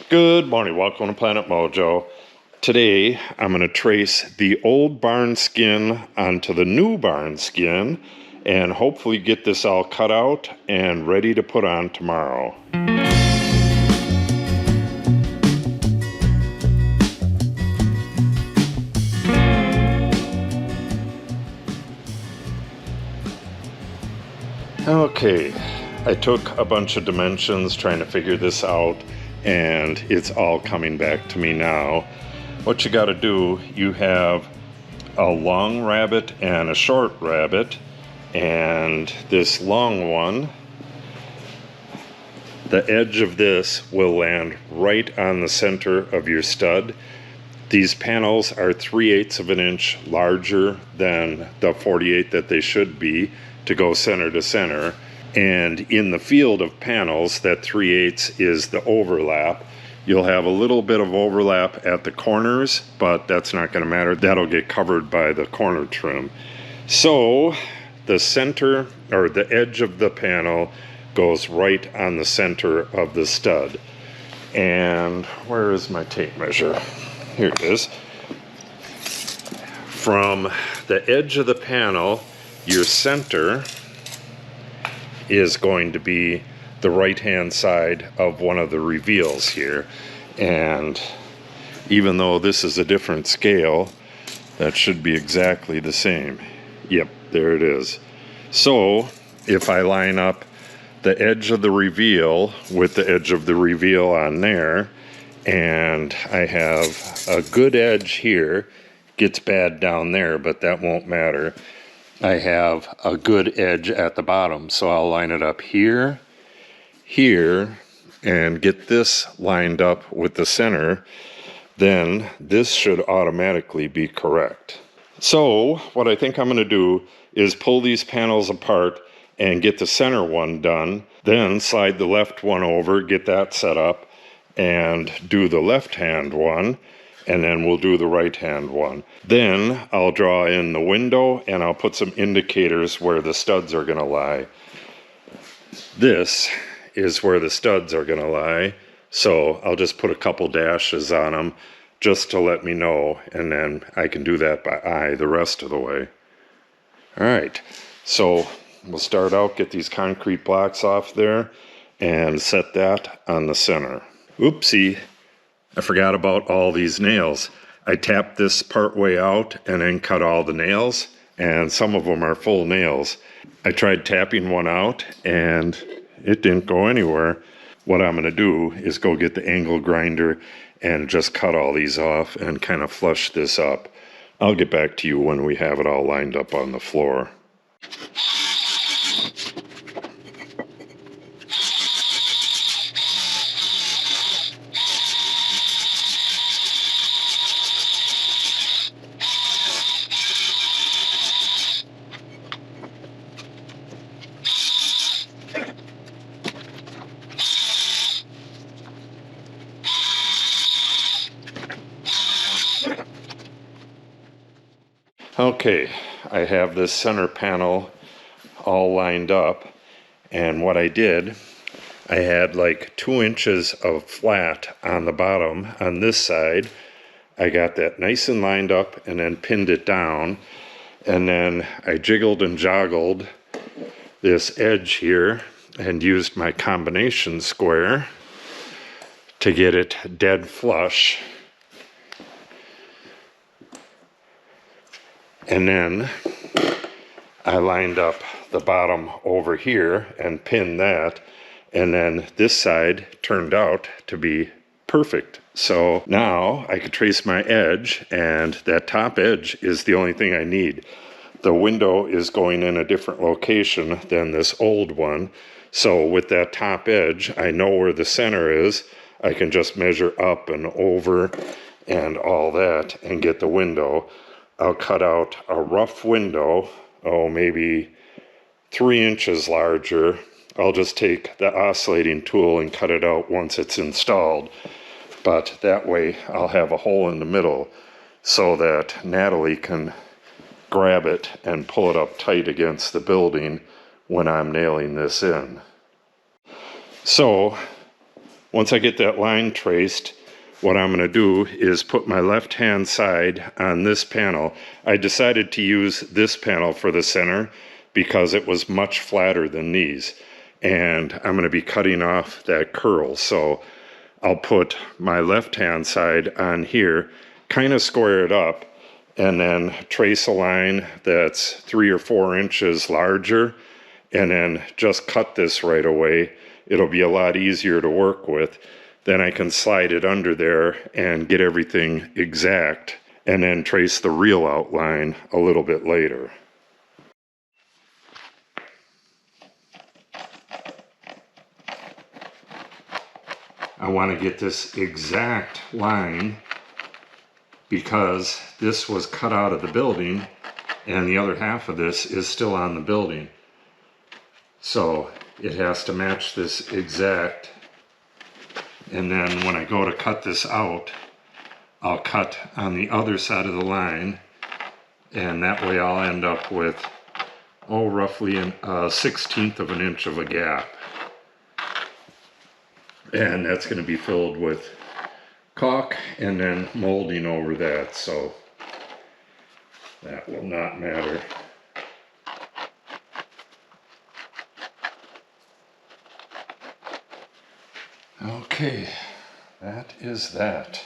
Good morning, welcome to Planet Mojo. Today I'm going to trace the old barn skin onto the new barn skin and hopefully get this all cut out and ready to put on tomorrow. Okay, I took a bunch of dimensions trying to figure this out, and it's all coming back to me now. What you got to do, you have a long rabbet and a short rabbet, and this long one, the edge of this will land right on the center of your stud. These panels are 3/8 of an inch larger than the 48 that they should be to go center to center. And in the field of panels, that 3/8 is the overlap. You'll have a little bit of overlap at the corners, but that's not going to matter. That'll get covered by the corner trim. So the center, or the edge of the panel, goes right on the center of the stud. And where is my tape measure? Here it is. From the edge of the panel, your center is going to be the right-hand side of one of the reveals here. And even though this is a different scale, that should be exactly the same. Yep, there it is. So if I line up the edge of the reveal with the edge of the reveal on there, and I have a good edge here, gets bad down there, but that won't matter. I have a good edge at the bottom, so I'll line it up here, here, and get this lined up with the center. Then this should automatically be correct. So what I think I'm going to do is pull these panels apart and get the center one done, then slide the left one over, get that set up, and do the left hand one, and then we'll do the right hand one. Then I'll draw in the window and I'll put some indicators where the studs are going to lie. This is where the studs are going to lie, so I'll just put a couple dashes on them just to let me know, and then I can do that by eye the rest of the way. Alright, so we'll start out, get these concrete blocks off there and set that on the center. Oopsie, I forgot about all these nails. I tapped this part way out and then cut all the nails, and some of them are full nails. I tried tapping one out and it didn't go anywhere. What I'm going to do is go get the angle grinder and just cut all these off and kind of flush this up. I'll get back to you when we have it all lined up on the floor. Okay, I have this center panel all lined up, and what I did, I had like 2 inches of flat on the bottom on this side. I got that nice and lined up and then pinned it down, and then I jiggled and joggled this edge here and used my combination square to get it dead flush. And then I lined up the bottom over here and pinned that, and then this side turned out to be perfect. So now I could trace my edge, and that top edge is the only thing I need. The window is going in a different location than this old one, so with that top edge I know where the center is. I can just measure up and over and all that and get the window. I'll cut out a rough window, maybe 3 inches larger. I'll just take the oscillating tool and cut it out once it's installed. But that way I'll have a hole in the middle so that Natalie can grab it and pull it up tight against the building when I'm nailing this in. So Once I get that line traced, what I'm going to do is put my left-hand side on this panel. I decided to use this panel for the center because it was much flatter than these. And I'm going to be cutting off that curl. So I'll put my left-hand side on here, kind of square it up, and then trace a line that's 3 or 4 inches larger, and then just cut this right away. It'll be a lot easier to work with. Then I can slide it under there and get everything exact, and then trace the real outline a little bit later. I want to get this exact line because this was cut out of the building and the other half of this is still on the building. So it has to match this exact. And then when I go to cut this out, I'll cut on the other side of the line, and that way I'll end up with, roughly a 1/16 of an inch of a gap. And that's going to be filled with caulk and then molding over that, so that will not matter. Okay, that is that.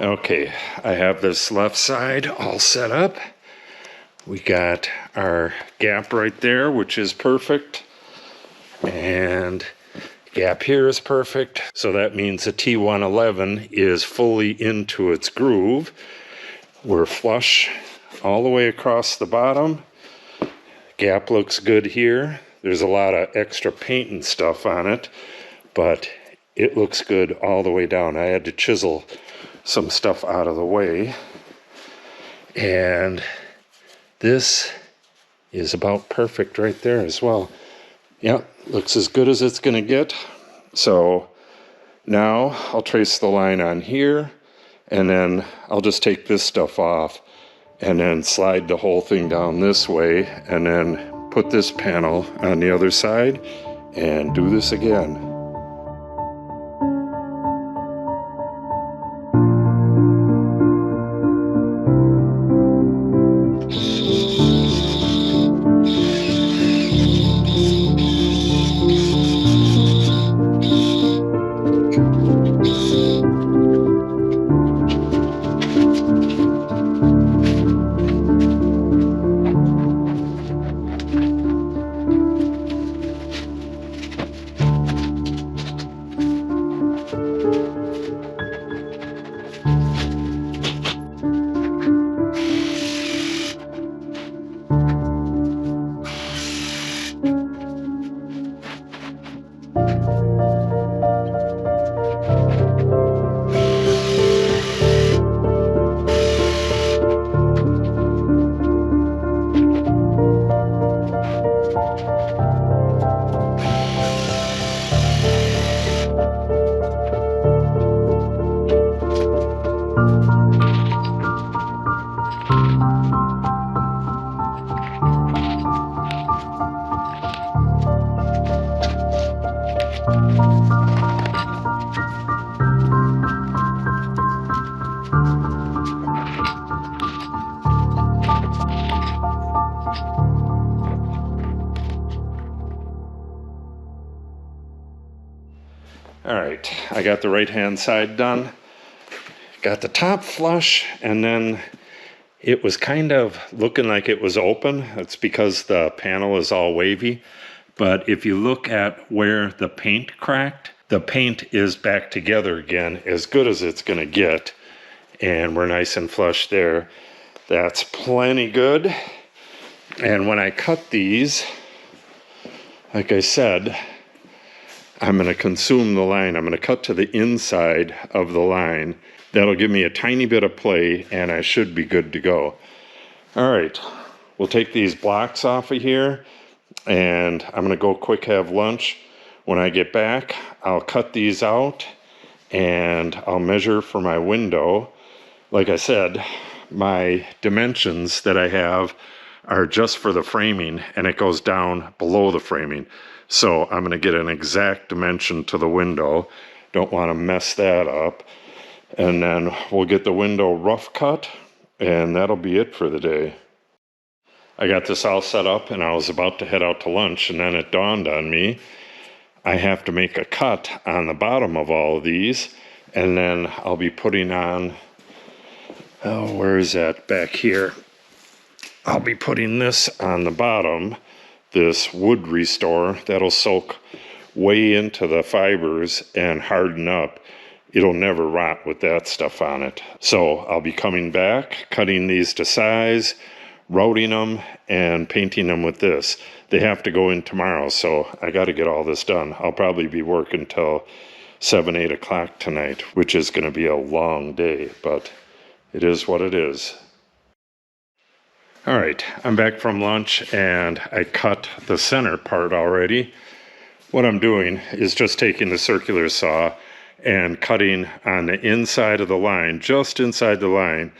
Okay, I have this left side all set up. We got our gap right there, which is perfect. And gap here is perfect. So that means the T111 is fully into its groove. We're flush all the way across the bottom. Gap looks good here. There's a lot of extra paint and stuff on it, but it looks good all the way down. I had to chisel some stuff out of the way, and this is about perfect right there as well. Yep, looks as good as it's gonna get. So now I'll trace the line on here, and then I'll just take this stuff off and then slide the whole thing down this way, and then put this panel on the other side and do this again. All right, I got the right hand side done. Got the top flush, and then it was kind of looking like it was open. That's because the panel is all wavy. But if you look at where the paint cracked, the paint is back together again, as good as it's gonna get. And we're nice and flush there. That's plenty good. And when I cut these, like I said, I'm going to consume the line. I'm going to cut to the inside of the line. That'll give me a tiny bit of play, and I should be good to go. All right, we'll take these blocks off of here, and I'm going to go quick have lunch. When I get back, I'll cut these out, and I'll measure for my window. Like I said, my dimensions that I have are just for the framing, and it goes down below the framing. So I'm going to get an exact dimension to the window. Don't want to mess that up. And then we'll get the window rough cut, and that'll be it for the day. I got this all set up, and I was about to head out to lunch, and then it dawned on me I have to make a cut on the bottom of all of these, and then I'll be putting on, oh, where is that? Back here. I'll be putting this on the bottom, this wood restore that'll soak way into the fibers and harden up. It'll never rot with that stuff on it. So I'll be coming back, cutting these to size, routing them, and painting them with this. They have to go in tomorrow, so I got to get all this done. I'll probably be working till 7, 8 o'clock tonight, which is going to be a long day, but it is what it is. All right, I'm back from lunch, and I cut the center part already. What I'm doing is just taking the circular saw and cutting on the inside of the line, just inside the line,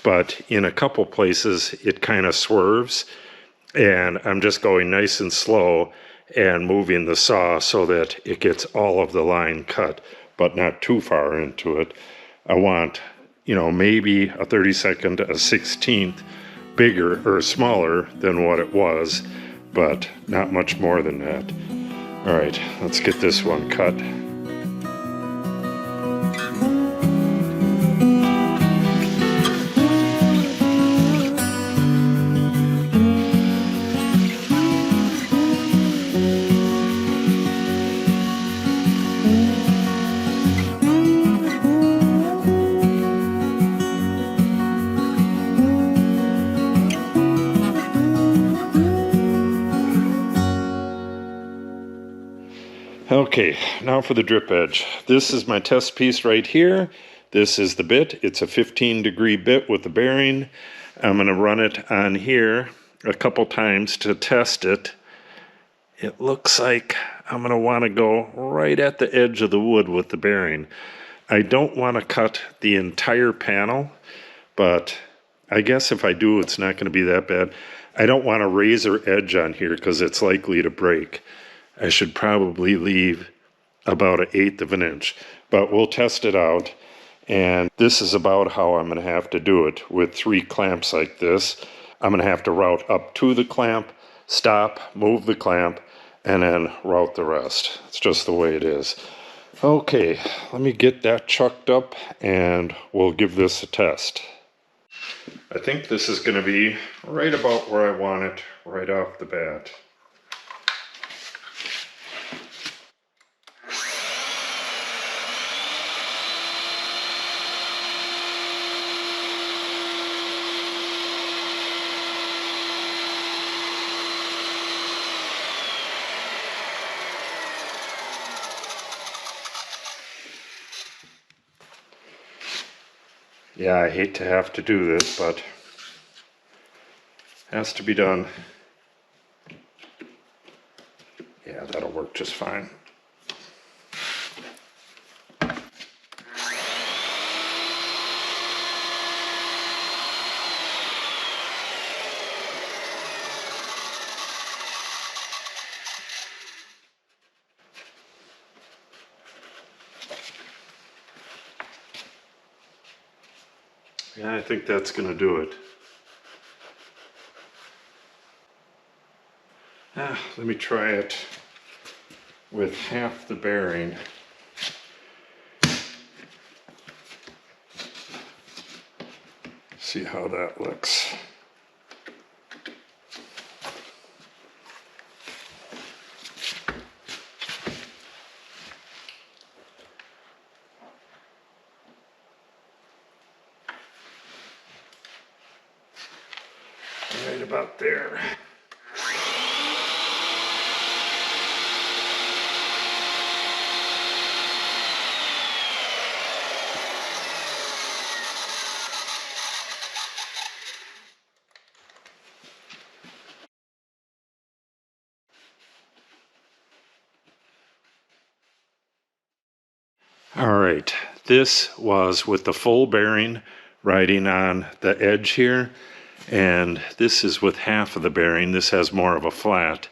but in a couple places it kind of swerves, and I'm just going nice and slow and moving the saw so that it gets all of the line cut, but not too far into it. I want, maybe a 32nd, a 16th bigger or smaller than what it was, but not much more than that. All right, let's get this one cut. Okay, now for the drip edge. This is my test piece right here. This is the bit. It's a 15-degree bit with the bearing. I'm going to run it on here a couple times to test it. It looks like I'm going to want to go right at the edge of the wood with the bearing. I don't want to cut the entire panel, but I guess if I do, it's not going to be that bad. I don't want a razor edge on here because it's likely to break. I should probably leave about 1/8 of an inch, but we'll test it out. And this is about how I'm going to have to do it with 3 clamps like this. I'm going to have to route up to the clamp, stop, move the clamp, and then route the rest. It's just the way it is. Okay, let me get that chucked up and we'll give this a test. I think this is going to be right about where I want it right off the bat. Yeah, I hate to have to do this, but it has to be done. Yeah, that'll work just fine. Yeah, I think that's going to do it. Let me try it with half the bearing. See how that looks. right about there. All right, this was with the full bearing riding on the edge here, and this is with half of the bearing. This has more of a flat.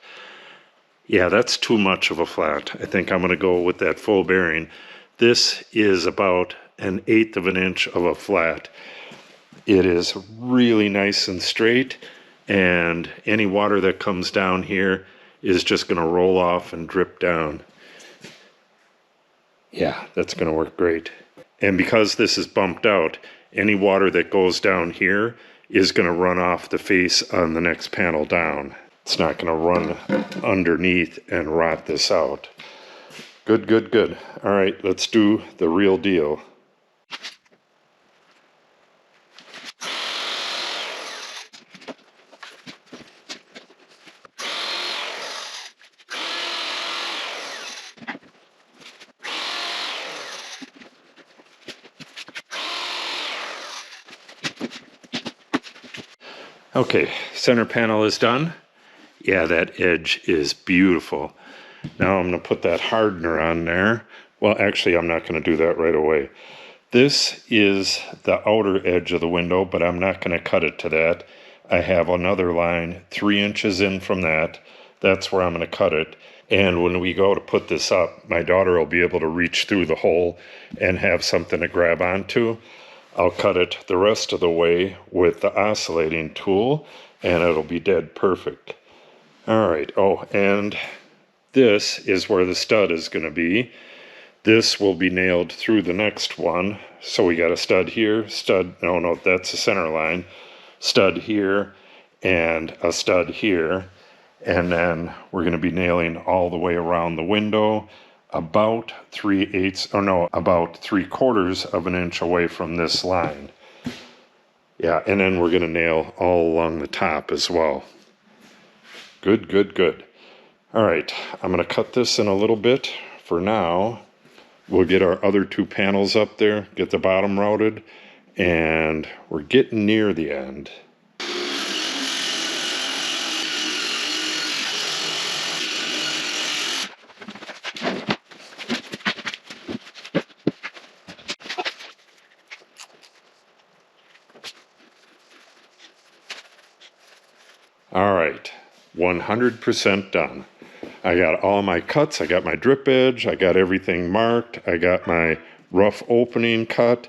Yeah, that's too much of a flat. I think I'm going to go with that full bearing. This is about 1/8 of an inch of a flat. It is really nice and straight, and any water that comes down here is just going to roll off and drip down. Yeah, that's going to work great. And because this is bumped out, any water that goes down here is going to run off the face on the next panel down. It's not going to run underneath and rot this out. Good, good, good. All right, let's do the real deal. Okay, center panel is done. Yeah, that edge is beautiful. Now I'm going to put that hardener on there. Well, actually, I'm not going to do that right away. This is the outer edge of the window, but I'm not going to cut it to that. I have another line 3 inches in from that. That's where I'm going to cut it. And when we go to put this up, my daughter will be able to reach through the hole and have something to grab onto. I'll cut it the rest of the way with the oscillating tool, and it'll be dead perfect. All right, oh, and this is where the stud is going to be. This will be nailed through the next one. So we got a stud here, no, that's the center line. Stud here, and a stud here. And then we're going to be nailing all the way around the window, about 3/4 of an inch away from this line. Yeah, and then we're going to nail all along the top as well. Good, good, good. All right, I'm going to cut this in a little bit for now. We'll get our other 2 panels up there, get the bottom routed, and we're getting near the end. All right, 100% done. I got all my cuts, I got my drip edge, I got everything marked, I got my rough opening cut,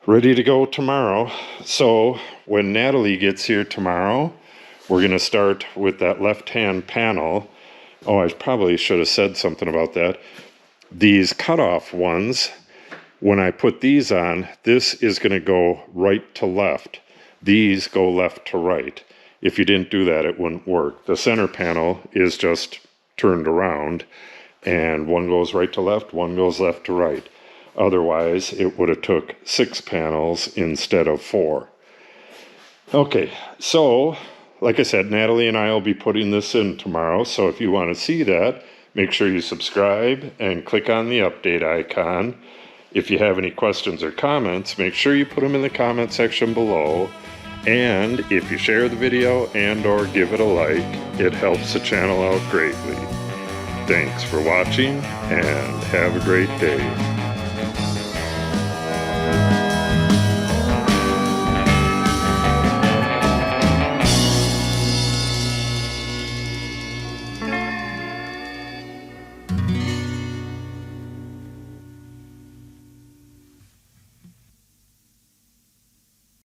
ready to go tomorrow. So when Natalie gets here tomorrow, we're going to start with that left-hand panel. Oh, I probably should have said something about that. These cutoff ones, when I put these on, this is going to go right to left. These go left to right. If you didn't do that, it wouldn't work. The center panel is just turned around, and one goes right to left, one goes left to right. Otherwise, it would have took 6 panels instead of 4. Okay, so like I said, Natalie and I will be putting this in tomorrow. So if you want to see that, make sure you subscribe and click on the update icon. If you have any questions or comments, make sure you put them in the comment section below. And if you share the video and or give it a like, it helps the channel out greatly. Thanks for watching and have a great day.